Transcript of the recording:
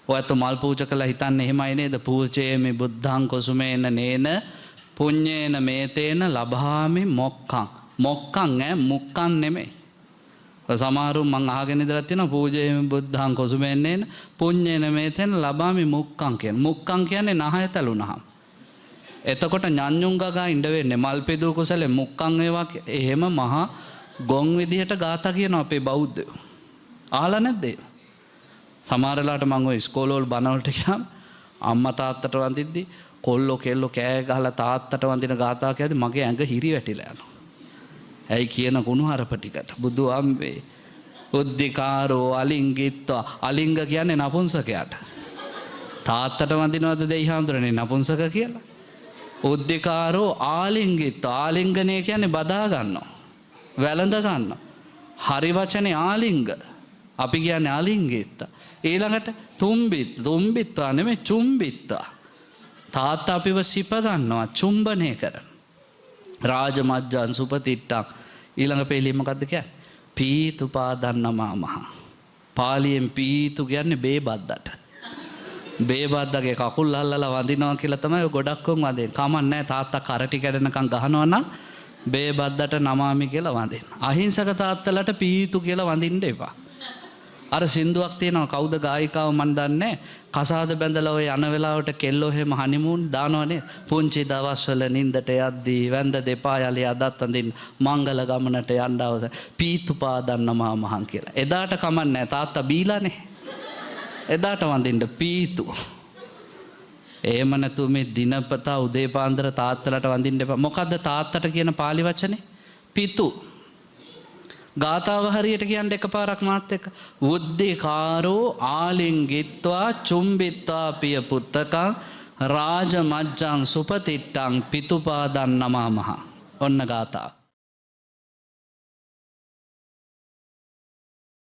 ඔයත් මල් පූජා කළා හිතන්නේ එහෙමයි නේද? පූජේමි බුද්ධං කුසුමේන නේන පුඤ්ඤේන මේතේන ලබාමි මොක්ඛං. මොක්ඛං මුක්ඛං නෙමෙයි. සමහරු මං අහගෙන ඉඳලා තියෙනවා පූජේමි බුද්ධං කුසුමේන නේන පුඤ්ඤේන මේතේන ලබාමි මුක්ඛං කියන. මුක්ඛං කියන්නේ නහය තලුණහම. එතකොට ඥාන්‍යුන් ගගා ඉඳ වෙන්නේ මල් පෙදූ කුසලෙ මුක්ඛං ඒවා එහෙම මහා ගොන් විදිහට ගාථා කියනවා අපේ බෞද්ධයෝ. අහලා නැද්ද? සමහරලාට මම ඔය ඉස්කෝලවල බණවලට ගියාම අම්මා තාත්තට වඳිද්දි කොල්ලෝ කෙල්ලෝ කෑ ගහලා තාත්තට වඳින ගාථා කියද්දි මගේ ඇඟ හිරි වැටිලා යනවා. ඇයි කියන කුණුහරුප ටිකට බුදු අම්බේ උද්දිකාරෝ අලිංගිත්වා අලිංග කියන්නේ නපුංසකයාට. තාත්තට වඳිනවද දෙයි හාමුදුරනේ නපුංසක කියලා? උද්දිකාරෝ ආලිංගිත්වා ආලිංගනය කියන්නේ බදා ගන්නවා. වැළඳ ගන්නවා. හරි වචනේ ආලිංග. අපි කියන්නේ අලිංගිත්වා. ඊළඟට තුම්බිත්වා නෙමෙයි චුම්බිත්වා. තාත්තා අපිව සිප ගන්නවා චුම්බනය කරන. රාජමජ්ජං සුපතිට්ටං ඊළඟ පෙළේ මොකද්ද කියන්නේ? පීතුපාදන්නමා මහ. පාලියෙන් පීතු කියන්නේ බේබද්දට. බේබද්දගේ කකුල් අල්ලලා වඳිනවා කියලා තමයි ගොඩක් උන් වදින්නේ. කමක් නැහැ තාත්තා කරටි කැඩෙනකන් ගහනවා නම් බේබද්දට නමාමි කියලා වඳින්න. අහිංසක තාත්තලට පීතු කියලා වඳින්න එපා. අර සින්දුවක් තියෙනවා කවුද ගායිකාව මන් දන්නේ කසාද බැඳලා ඔය යන වෙලාවට කෙල්ලෝ එහෙම හනිමූන් දානවනේ පුංචි දවස්වල නින්දට යද්දී වැඳ දෙපා යලි අදත් වඳින්න මංගල ගමනට යන්න අවස පීතු පාදන්නමා මහන් කියලා. එදාට කමක් නැහැ තාත්තා බීලානේ. එදාට වඳින්න පීතු. එහෙම නැතු මේ දිනපතා උදේ පාන්දර තාත්තලට වඳින්න එපා. මොකද්ද තාත්තට කියන පාලි වචනේ? පිතු. ගාථාව හරියට කියන්න එකපාරක් මාත් එක්ක. උද්දිකාරෝ ආලිංගිත්වා චුම්බිත්වා පිය පුත්තකං රාජමජ්ජං සුපතිට්ටං පිතුපාදන් නමා මහ. ඔන්න ගාථාව.